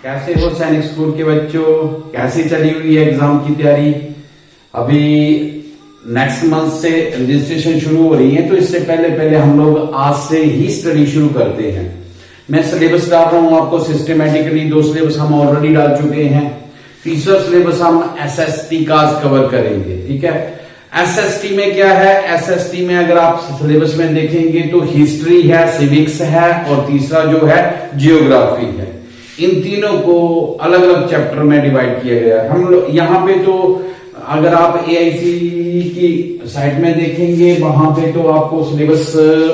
कैसे हो सैनिक स्कूल के बच्चों, कैसी चली हुई है एग्जाम की तैयारी। अभी नेक्स्ट मंथ से रजिस्ट्रेशन शुरू हो रही है, तो इससे पहले पहले हम लोग आज से ही स्टडी शुरू करते हैं। मैं सिलेबस डाल रहा हूं आपको सिस्टमेटिकली। 2 सिलेबस हम ऑलरेडी डाल चुके हैं, तीसरा सिलेबस हम एसएसटी का कवर करेंगे। ठीक है, एसएसटी में क्या है? एसएसटी में अगर आप सिलेबस में देखेंगे तो हिस्ट्री है, सिविक्स है और तीसरा जो है जियोग्राफी है। इन तीनों को अलग अलग चैप्टर में डिवाइड किया गया है। हम लोग यहाँ पे तो अगर आप एआईसी की साइट में देखेंगे वहां पे तो आपको सिलेबस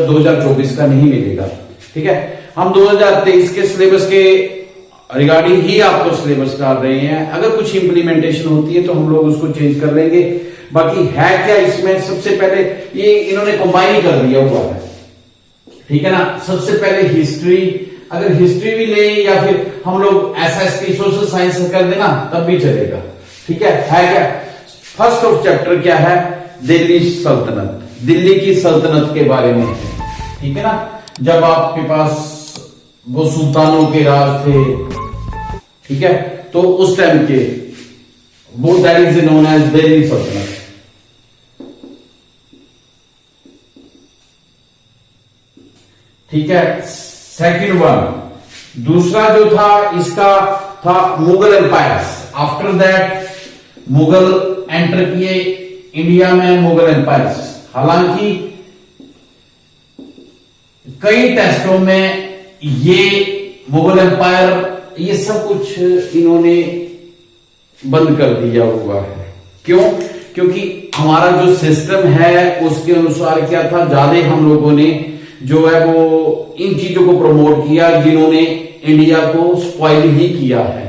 2024 का नहीं मिलेगा। ठीक है, हम 2023 के सिलेबस के रिगार्डिंग ही आपको सिलेबस डाल रहे हैं। अगर कुछ इंप्लीमेंटेशन होती है तो हम लोग उसको चेंज कर लेंगे। बाकी है क्या इसमें, सबसे पहले ये इन्होंने कंबाइन कर दिया हुआ है। ठीक है ना, सबसे पहले हिस्ट्री, अगर हिस्ट्री भी ले या फिर हम लोग एसएसटी सोशल साइंस कर देना तब भी चलेगा। ठीक है क्या? फर्स्ट ऑफ चैप्टर क्या है? दिल्ली सल्तनत, दिल्ली की सल्तनत के बारे में है। ठीक है ना, जब आपके पास वो सुल्तानों के राज थे, ठीक है, तो उस टाइम के वो that is known as Delhi Sultanat. ठीक है, सेकंड वन, दूसरा जो था इसका था Mughal empires. After that Mughal enter किए इंडिया में, मुगल एम्पायर्स। हालांकि कई टेस्टों में ये मुगल एम्पायर ये सब कुछ इन्होंने बंद कर दिया हुआ है। क्यों? क्योंकि हमारा जो सिस्टम है उसके अनुसार क्या था, ज्यादा हम लोगों ने जो है वो इन चीजों को प्रमोट किया जिन्होंने इंडिया को स्पॉइल ही किया है।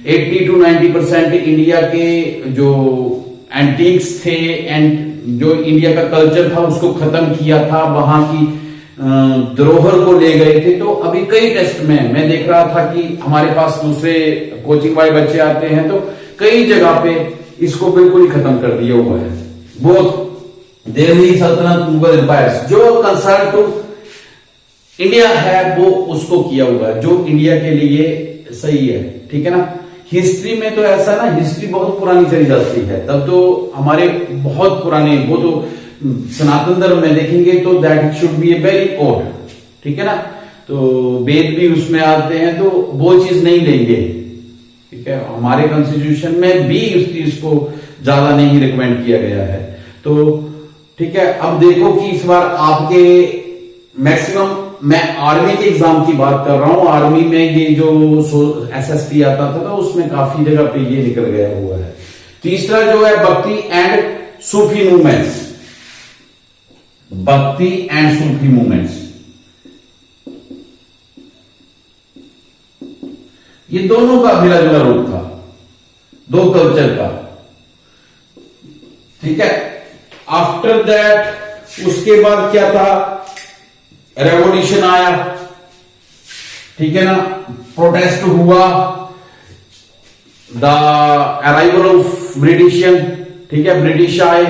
80 to 90% इंडिया के जो एंटीक्स थे एंड जो इंडिया का कल्चर था उसको खत्म किया था, वहां की धरोहर को ले गए थे। तो अभी कई टेस्ट में मैं देख रहा था कि हमारे पास दूसरे कोचिंग वाले बच्चे आते हैं तो कई जगह पे इसको बिल्कुल ही खत्म कर दिया हुआ है। बहुत दिल्ली सल्तनत, मुगल एम्पायर्स, जो कंसर्न टू इंडिया है वो उसको किया हुआ है, जो इंडिया के लिए सही है। ठीक है ना, हिस्ट्री में तो ऐसा ना, हिस्ट्री बहुत पुरानी चली जाती है। तब तो हमारे बहुत पुराने, वो तो सनातन धर्म में देखेंगे तो that should be a very old. ठीक है ना, तो वेद भी उसमें आते हैं, तो वो चीज नहीं लेंगे। ठीक है, हमारे कॉन्स्टिट्यूशन में भी उस चीज को ज्यादा नहीं रिकमेंड किया गया है। तो ठीक है, अब देखो कि इस बार आपके मैक्सिमम, मैं आर्मी के एग्जाम की बात कर रहा हूं, आर्मी में ये जो एसएसटी आता था तो उसमें काफी जगह पे ये निकल गया हुआ है। तीसरा जो है भक्ति एंड सूफी मूवमेंट्स, भक्ति एंड सूफी मूवमेंट्स, ये दोनों का मिला जुला रूप था, दो कल्चर का। ठीक है, आफ्टर दैट उसके बाद क्या था, रेवोल्यूशन आया। ठीक है ना, प्रोटेस्ट हुआ, द अराइवल ऑफ ब्रिटिशियन। ठीक है, ब्रिटिश आए,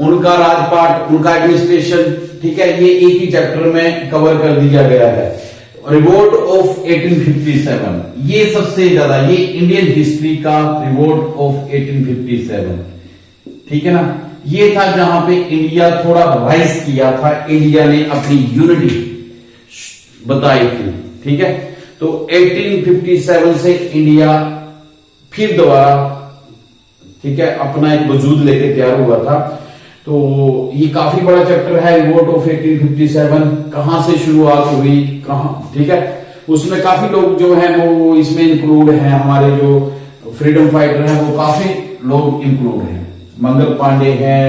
उनका राजपाट, उनका एडमिनिस्ट्रेशन। ठीक है, ये एक ही चैप्टर में कवर कर दिया गया है। रिवोल्ट ऑफ 1857, ये सबसे ज्यादा, ये इंडियन हिस्ट्री का रिवोल्ट ऑफ 1857। ठीक है ना, ये था जहां पे इंडिया थोड़ा राइज किया था, इंडिया ने अपनी यूनिटी बताई थी। ठीक है, तो 1857 से इंडिया फिर दोबारा, ठीक है, अपना एक वजूद लेके तैयार हुआ था। तो ये काफी बड़ा चैप्टर है, रिवोल्ट ऑफ 1857, कहां से शुरुआत हुई, कहां। ठीक है, उसमें काफी लोग जो हैं वो इसमें इंक्लूड हैं, हमारे जो फ्रीडम फाइटर हैं वो काफी लोग इंक्लूड हैं। मंगल पांडे हैं,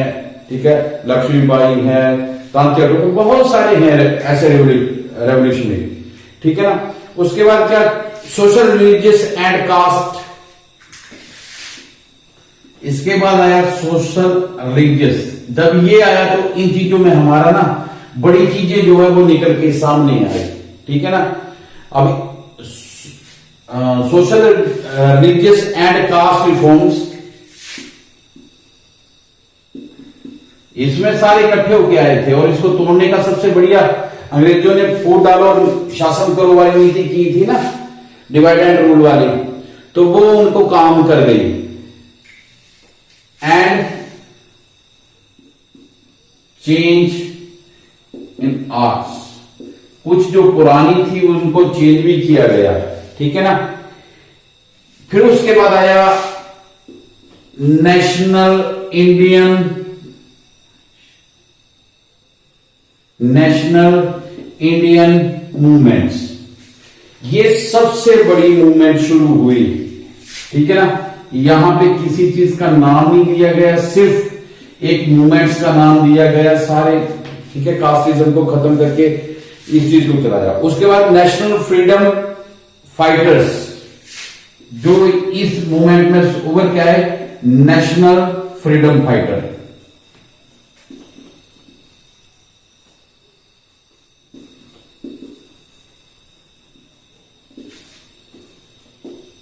ठीक है, लक्ष्मीबाई है, तांत्या टोपे, बहुत सारे हैं ऐसे रेवोल्यूशनरी। ठीक है ना, उसके बाद क्या, सोशल रिलीजियस एंड कास्ट, इसके बाद आया सोशल रिलीजियस। जब ये आया तो इन चीजों में हमारा ना बड़ी चीजें जो है वो निकल के सामने आई। ठीक है ना, अब social religious and caste reforms, इसमें सारे इकट्ठे होके आए थे और इसको तोड़ने का सबसे बढ़िया अंग्रेजों ने फूट डालो और शासन करो वाली नीति की थी ना, डिवाइड एंड रूल वाली, तो वो उनको काम कर गई। एंड चेंज इन आर्ट्स, कुछ जो पुरानी थी उनको चेंज भी किया गया, ठीक है ना। फिर उसके बाद आया नेशनल इंडियन मूवमेंट्स, ये सबसे बड़ी मूवमेंट शुरू हुई, ठीक है ना। यहां पे किसी चीज का नाम नहीं दिया गया, सिर्फ एक मूवमेंट्स का नाम दिया गया सारे, ठीक है। कास्टिज्म को खत्म करके इस चीज को चलाया। उसके बाद नेशनल फ्रीडम फाइटर्स, जो इस मूवमेंट में ओवर क्या है, national freedom fighter.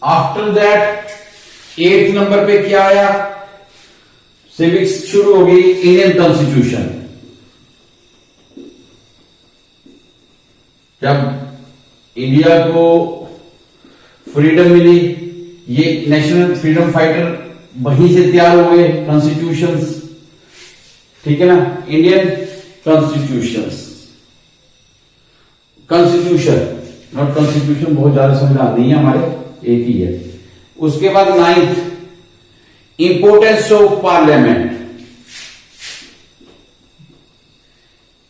After that 8th number पे क्या आया, सिविक्स शुरू हो गई, इंडियन कॉन्स्टिट्यूशन। जब इंडिया को फ्रीडम मिली, ये नेशनल फ्रीडम फाइटर वहीं से तैयार हुए कॉन्स्टिट्यूशंस, ठीक है ना। इंडियन कॉन्स्टिट्यूशन नॉट कॉन्स्टिट्यूशन, बहुत ज्यादा संविधान नहीं है हमारे, एक ही है। उसके बाद 9th, इंपोर्टेंस ऑफ पार्लियामेंट,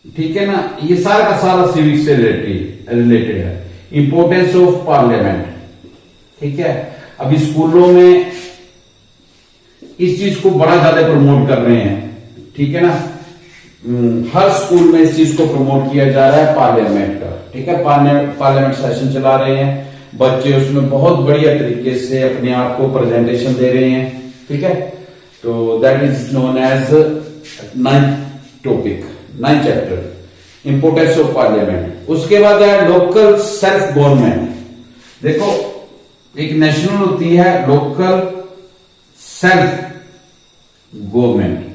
ठीक है ना। ये सारा का सारा सिविक्स से रिलेटेड है, इंपोर्टेंस ऑफ पार्लियामेंट, ठीक है। अभी स्कूलों में इस चीज को बड़ा ज्यादा प्रमोट कर रहे हैं, ठीक है ना। हर स्कूल में इस चीज को प्रमोट किया जा रहा है, पार्लियामेंट का, ठीक है। पार्लियामेंट सेशन चला रहे हैं बच्चे, उसमें बहुत बढ़िया तरीके से अपने आप को प्रेजेंटेशन दे रहे हैं, ठीक है। तो that is known as 9th topic, 9th chapter, importance of parliament. उसके बाद है लोकल सेल्फ गवर्नमेंट। देखो, एक नेशनल होती है लोकल सेल्फ गवर्नमेंट,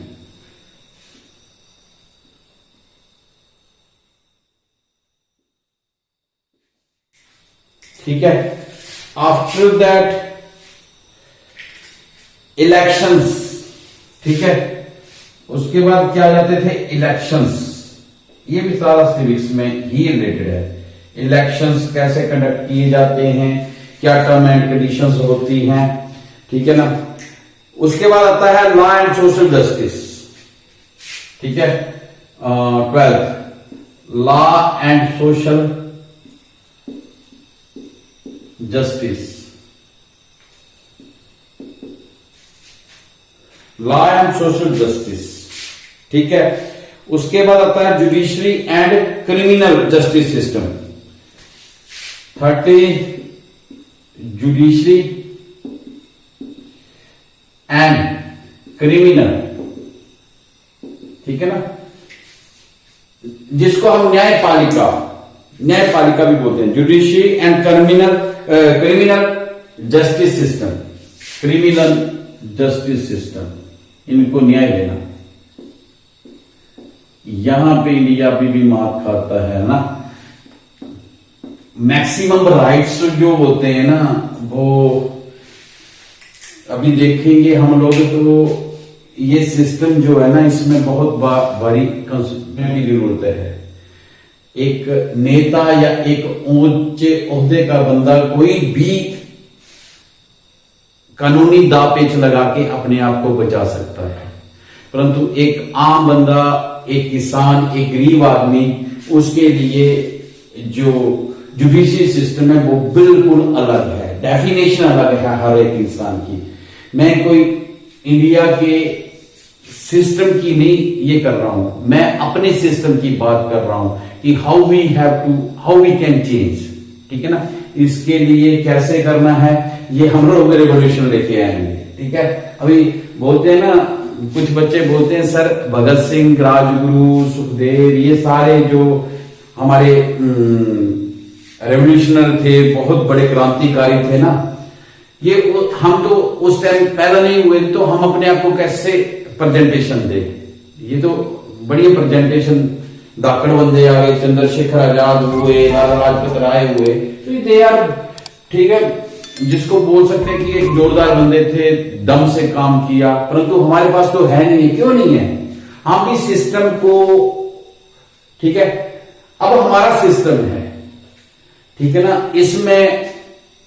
ठीक है। आफ्टर दैट इलेक्शंस, ठीक है। उसके बाद क्या जाते थे, इलेक्शंस, ये भी सारा सिविक्स में ही रिलेटेड है। इलेक्शंस कैसे कंडक्ट किए जाते हैं, क्या टर्म एंड कंडीशंस होती हैं, ठीक है ना। उसके बाद आता है लॉ एंड सोशल जस्टिस, ठीक है। 12th, law and social justice, law and social justice, ठीक है। उसके बाद आता है judiciary and criminal justice system. 30, judiciary and criminal, ठीक है ना, जिसको हम न्यायपालिका भी बोलते हैं। Judiciary and criminal justice system, criminal justice system, इनको न्याय देना। यहां पे इंडिया भी मार खाता है ना। मैक्सिमम राइट्स जो होते हैं ना, वो अभी देखेंगे हम लोग, तो ये सिस्टम जो है ना, इसमें बहुत बारीक कंसिडरेशन की जरूरत है। एक नेता या एक ऊंचे ओहदे का बंदा कोई भी कानूनी दांव पेच लगा के अपने आप को बचा सकता है, परंतु एक आम बंदा, एक किसान, एक गरीब आदमी, उसके लिए जो जुडिशियल सिस्टम है वो बिल्कुल अलग है, डेफिनेशन अलग है हर एक इंसान की। मैं कोई इंडिया के सिस्टम की नहीं ये कर रहा हूं, मैं अपने सिस्टम की बात कर रहा हूं कि हाउ वी कैन चेंज, ठीक है ना। इसके लिए कैसे करना है, ये हम लोग रेवोल्यूशन लेके आएंगे, ठीक है। अभी बोलते हैं ना, कुछ बच्चे बोलते हैं सर भगत सिंह, राजगुरु, सुखदेव, ये सारे जो हमारे रेवोल्यूशनर थे, बहुत बड़े क्रांतिकारी थे ना, ये हम तो उस टाइम पैदा नहीं हुए, तो हम अपने आप को कैसे प्रेजेंटेशन दे। ये तो बढ़िया प्रेजेंटेशन, धाकड़ बंदे आ गए, चंद्रशेखर आजाद हुए, लाला लाजपत राय हुए, तो दे आर ठीक है, जिसको बोल सकते हैं कि एक जोरदार बंदे थे, दम से काम किया, परंतु हमारे पास तो है नहीं। क्यों नहीं है? हम इस सिस्टम को, ठीक है, अब हमारा सिस्टम है, ठीक है ना, इसमें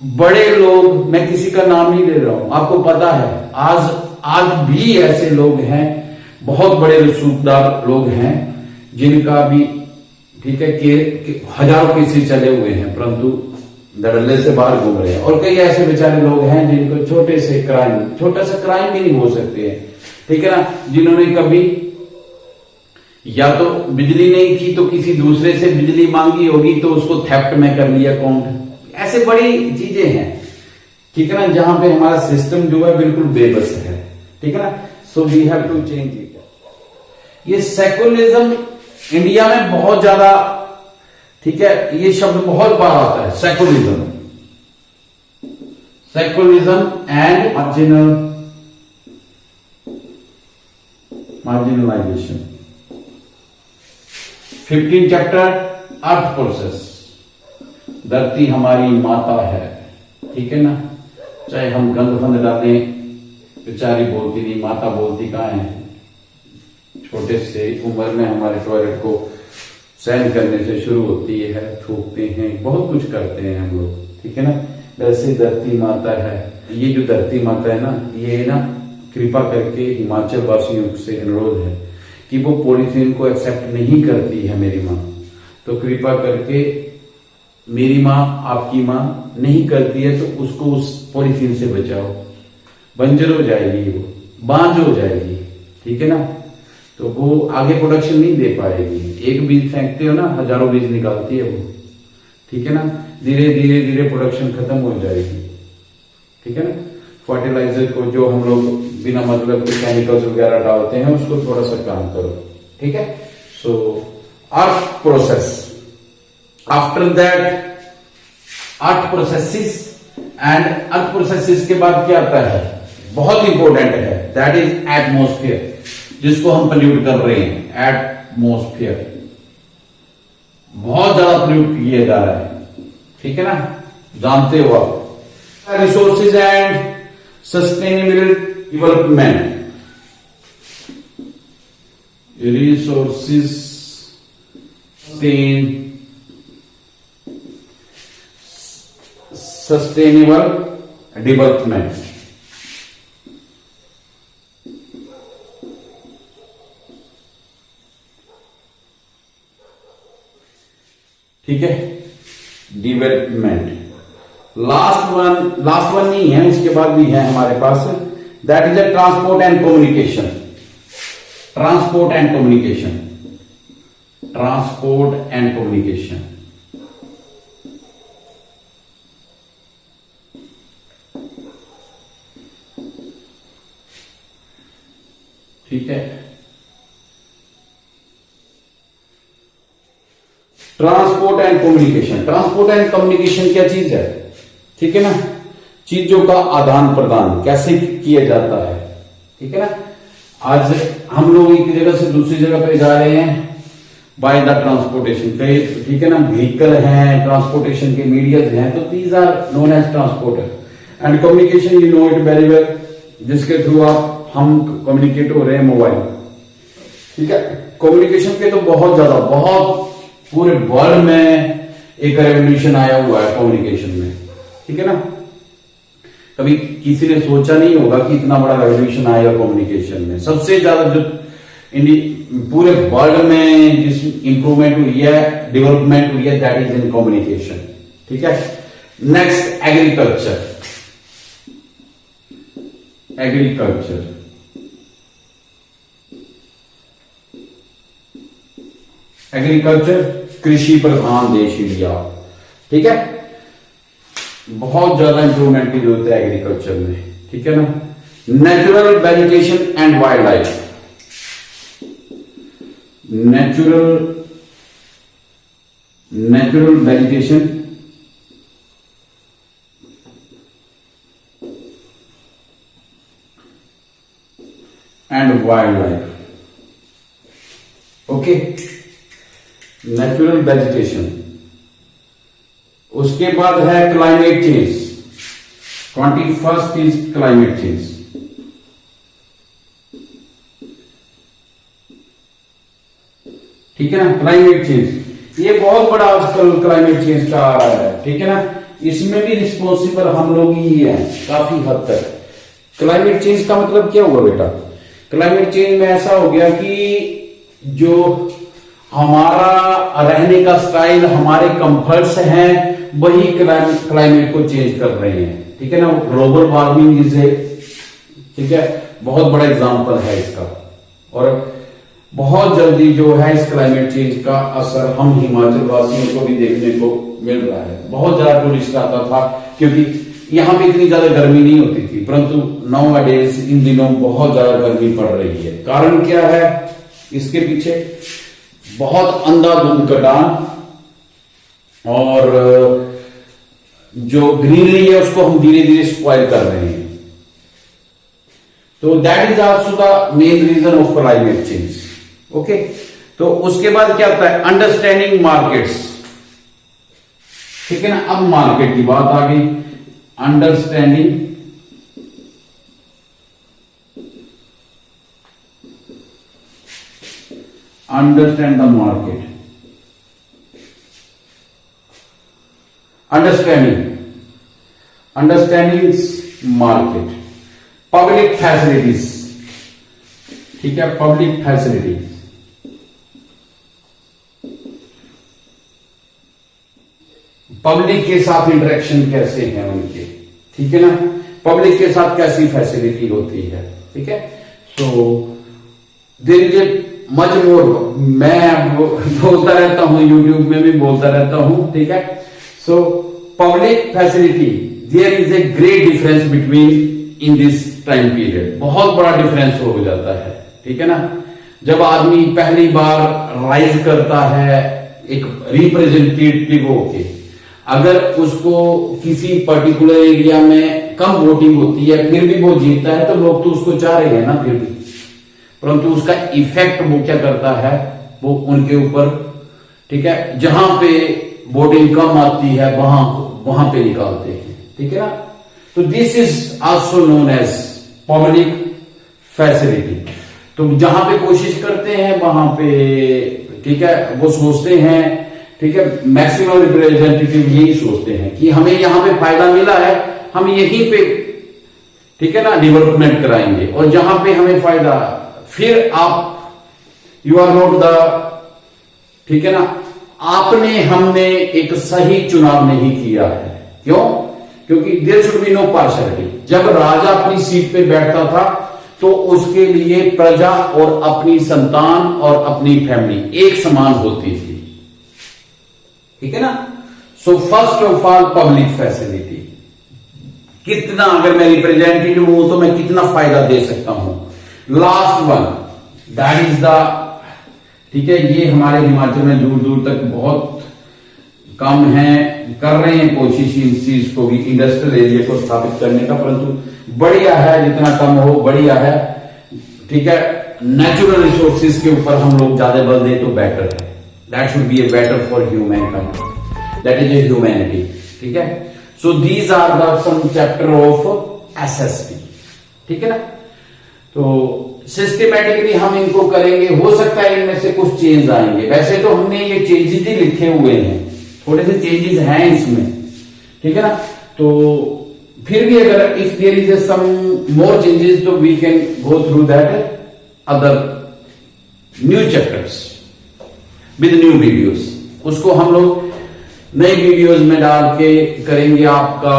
बड़े लोग, मैं किसी का नाम नहीं ले रहा हूं, आपको पता है आज भी ऐसे लोग हैं, बहुत बड़े रसूखदार लोग हैं जिनका भी, ठीक है, कि हजारों केसेस चले हुए हैं परंतु धड़ल्ले से बाहर घूम रहे हैं। और कई ऐसे बेचारे लोग हैं जिनको छोटे से क्राइम, छोटा सा क्राइम भी नहीं हो सकते हैं, ठीक है ना, जिन्होंने कभी या तो बिजली नहीं थी तो किसी दूसरे से बिजली मांगी होगी तो उसको थेफ्ट में कर लिया अकाउंट। ऐसे बड़ी चीजें हैं, ठीक है ना, जहां पे हमारा सिस्टम जो है बिल्कुल बेबस है, ठीक है ना। So we have to change it. ये सेकुलरिज्म इंडिया में बहुत ज्यादा, ठीक है, ये शब्द बहुत बार आता है, secularism and marginalisation. 15 chapter earth process. धरती हमारी माता है, ठीक है ना, चाहे हम गंद फंद डालें, बेचारी बोलती नहीं, माता बोलती कहाँ है। छोटे से उम्र में हमारे टॉयलेट को सहन करने से शुरू होती है, थूकते हैं, बहुत कुछ करते हैं हम लोग, ठीक है ना। वैसे धरती माता है, ये जो धरती माता है ना, ये ना कृपा करके हिमाचल वासियों से अनुरोध है कि वो पॉलीथीन को एक्सेप्ट नहीं करती है मेरी माँ, तो कृपा करके मेरी माँ, आपकी माँ नहीं करती है तो उसको उस पॉलीथीन से बचाओ। बंजर हो जाएगी, वो बांझ हो जाएगी, ठीक है ना, तो वो आगे प्रोडक्शन नहीं दे पाएगी। एक बीज फेंकते हो ना, हजारों बीज निकालती है वो, ठीक है ना, धीरे धीरे धीरे प्रोडक्शन खत्म हो जाएगी, ठीक है ना। फर्टिलाइजर को जो हम लोग बिना मतलब के केमिकल्स वगैरह डालते हैं, उसको थोड़ा सा कम करो, ठीक है। So earth process, after that earth processes, and earth processes के बाद क्या आता है, बहुत इंपॉर्टेंट है, दैट इज एटमॉस्फेयर, जिसको हम पोल्यूट कर रहे हैं। एटमॉस्फेयर बहुत ज्यादा पोल्यूट किया जा रहा है, ठीक है ना, जानते हो आप। Resources and sustainable development. Resources sustainable development, ठीक है, डेवलपमेंट। लास्ट वन नहीं है, इसके बाद भी है हमारे पास, that is a transport and communication. Transport and communication, transport and communication, ठीक है। Transport and communication, transport and communication क्या चीज है, ठीक है ना, चीजों का आदान प्रदान कैसे किया जाता है, ठीक है ना। आज हम लोग एक जगह से दूसरी जगह पे जा रहे हैं बाय द ट्रांसपोर्टेशन, ठीक है ना, व्हीकल हैं, ट्रांसपोर्टेशन के मीडियम हैं, तो these are known as transporter. And communication, you know it very well, जिसके थ्रू हम कम्युनिकेट हो रहे हैं, मोबाइल, ठीक है। कम्युनिकेशन के तो बहुत ज्यादा, बहुत पूरे वर्ल्ड में एक रेवोल्यूशन आया हुआ है कम्युनिकेशन में, ठीक है ना। कभी किसी ने सोचा नहीं होगा कि इतना बड़ा रेवोल्यूशन आएगा कम्युनिकेशन में। सबसे ज्यादा जो पूरे वर्ल्ड में जिस इंप्रूवमेंट हुई है, डेवलपमेंट हुई है, दैट इज इन कम्युनिकेशन, ठीक है। Next, agriculture. एग्रीकल्चर, एग्रीकल्चर, कृषि प्रधान देश इंडिया, ठीक है। बहुत ज्यादा इंप्रूवमेंट की जरूरत है एग्रीकल्चर में, ठीक है ना। Natural vegetation and wild life, natural vegetation and wild life, okay. Natural vegetation, उसके बाद है climate change. 21st is climate change. ठीक है ना, क्लाइमेट चेंज ये बहुत बड़ा आजकल क्लाइमेट चेंज का आ रहा है। ठीक है ना, इसमें भी रिस्पॉन्सिबल हम लोग ही हैं काफी हद तक। क्लाइमेट चेंज का मतलब क्या हुआ बेटा? क्लाइमेट चेंज में ऐसा हो गया कि जो हमारा रहने का स्टाइल, हमारे कंफर्ट्स हैं, वही क्लाइमेट को चेंज कर रहे हैं। ठीक है ना, ग्लोबल वार्मिंग इज ए, ठीक है, बहुत बड़ा एग्जांपल है इसका। और बहुत जल्दी जो है इस क्लाइमेट चेंज का असर हम हिमाचल वासियों को भी देखने को मिल रहा है। बहुत ज्यादा टूरिस्ट आता था क्योंकि यहां पे इतनी ज्यादा गर्मी नहीं होती थी, परंतु नाउ डेज इन दिनों बहुत ज्यादा गर्मी पड़ रही है। कारण क्या है इसके पीछे? बहुत अंधाधुंध कटान, और जो ग्रीनरी है उसको हम धीरे धीरे स्पॉइल कर रहे हैं। तो that is also the main reason of climate change. Okay, तो उसके बाद क्या आता है? Understanding markets. ठीक है ना, अब मार्केट की बात आ गई। Understanding the market. Understanding market. Public facilities. ठीक है, पब्लिक फैसिलिटीज। पब्लिक के साथ इंटरेक्शन कैसे हैं उनके, ठीक है ना, पब्लिक के साथ कैसी फैसिलिटी होती है। ठीक है, so there is a much more. मैं बोलता रहता हूं, यूट्यूब में भी बोलता रहता हूं। ठीक है, so public facility, there is a great difference between in this time period. बहुत बड़ा डिफरेंस हो जाता है। ठीक है ना, जब आदमी पहली बार राइज करता है एक रिप्रेजेंटेटिव होके, अगर उसको किसी पर्टिकुलर एरिया में कम वोटिंग होती है फिर भी वो जीतता है, तो लोग तो उसको चाह रहे हैं ना फिर भी, परंतु उसका इफेक्ट वो क्या करता है, वो उनके ऊपर, ठीक है, जहां पे वोटिंग कम आती है वहां पे निकालते हैं। ठीक है ना, तो this is also known as public facility. तो जहां पे कोशिश करते हैं वहां पे, ठीक है, वो सोचते हैं, ठीक है, मैक्सिमम रिप्रेजेंटेटिव यही सोचते हैं कि हमें यहां पे फायदा मिला है, हम यहीं पे, ठीक है ना, डेवलपमेंट कराएंगे, और जहां पे हमें फायदा, फिर आप यू आर नॉट द, ठीक है ना, आपने हमने एक सही चुनाव नहीं किया है। क्यों? क्योंकि there should be no partiality. जब राजा अपनी सीट पे बैठता था तो उसके लिए प्रजा और अपनी संतान और अपनी फैमिली एक समान होती थी। ठीक है ना, so first of all public facility, कितना, अगर मैं रिप्रेजेंटेटिव हूं तो मैं कितना फायदा दे सकता हूं। Last one, that is the, ठीक है, ये हमारे हिमाचल में दूर दूर तक बहुत कम है, कर रहे हैं कोशिश इस चीज को भी, इंडस्ट्रियल एरिया को स्थापित करने का, परंतु बढ़िया है, जितना कम हो बढ़िया है। ठीक है, नेचुरल रिसोर्सेज के ऊपर हम लोग ज्यादा बल दें तो बेटर है। That should be a better for humankind, that is a humanity. ठीक है, so these are the some chapter of SST. ठीक है ना, तो सिस्टमैटिकली हम इनको करेंगे, हो सकता है इनमें से कुछ चेंज आएंगे। वैसे तो हमने ये चेंजेस ही लिखे हुए हैं, थोड़े से चेंजेस हैं इसमें। ठीक है ना, तो फिर भी अगर if there is some more changes तो we can go through that other new chapters with new videos. उसको हम लोग नए वीडियोस में डाल के करेंगे। आपका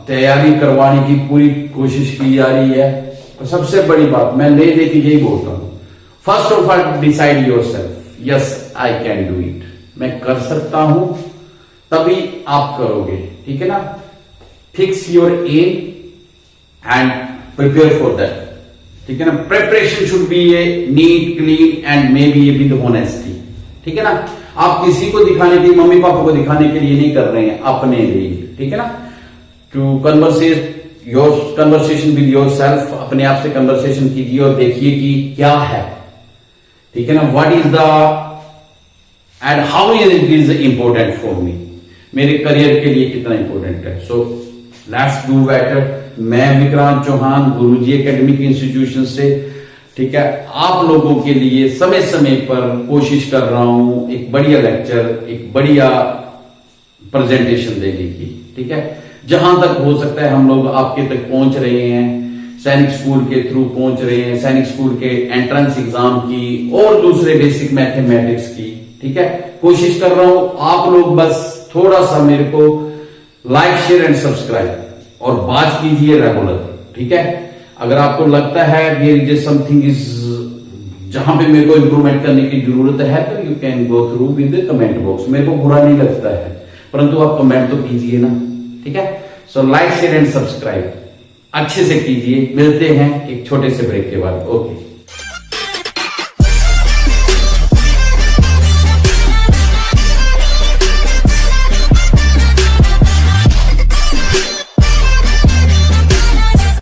तैयारी करवाने की पूरी कोशिश की जा रही है। तो सबसे बड़ी बात मैं ले दे के यही बोलता हूं, first of all decide yourself, yes I can do it, मैं कर सकता हूं, तभी आप करोगे। ठीक है ना, fix your aim and prepare for that. ठीक है ना, preparation should be a neat, clean and may be a with honesty. ठीक है ना, आप किसी को दिखाने के लिए, मम्मी पापा को दिखाने के लिए नहीं कर रहे हैं, अपने लिए। ठीक है ना, to conversate your conversation with your self, अपने आप से कन्वर्सेशन कीजिए और देखिए कि क्या है। ठीक है ना, what is the end how it is important for me, मेरे करियर के लिए कितना इंपॉर्टेंट है। So let's do better. मैं विक्रांत चौहान गुरुजी एकेडमिक इंस्टीट्यूशन से, ठीक है, आप लोगों के लिए समय समय पर कोशिश कर रहा हूं एक बढ़िया लेक्चर, एक बढ़िया प्रेजेंटेशन देने की, ठीक है। जहां तक हो सकता है हम लोग आपके तक पहुंच रहे हैं, सैनिक स्कूल के थ्रू पहुंच रहे हैं, सैनिक स्कूल के एंट्रेंस एग्जाम की और दूसरे बेसिक मैथमेटिक्स की, ठीक है, कोशिश कर रहा हूं। आप लोग बस थोड़ा सा मेरे को लाइक शेयर एंड सब्सक्राइब और बात कीजिए रेगुलर, ठीक है। अगर आपको लगता है कि समथिंग इज जहां पे मेरे को इंप्रूवमेंट करने की जरूरत है तो you can go through with the comment box. मेरे को बुरा नहीं लगता है, परंतु आप कमेंट तो कीजिए ना, ठीक है। So like share and subscribe अच्छे से कीजिए। मिलते हैं एक छोटे से ब्रेक के बाद। ओके।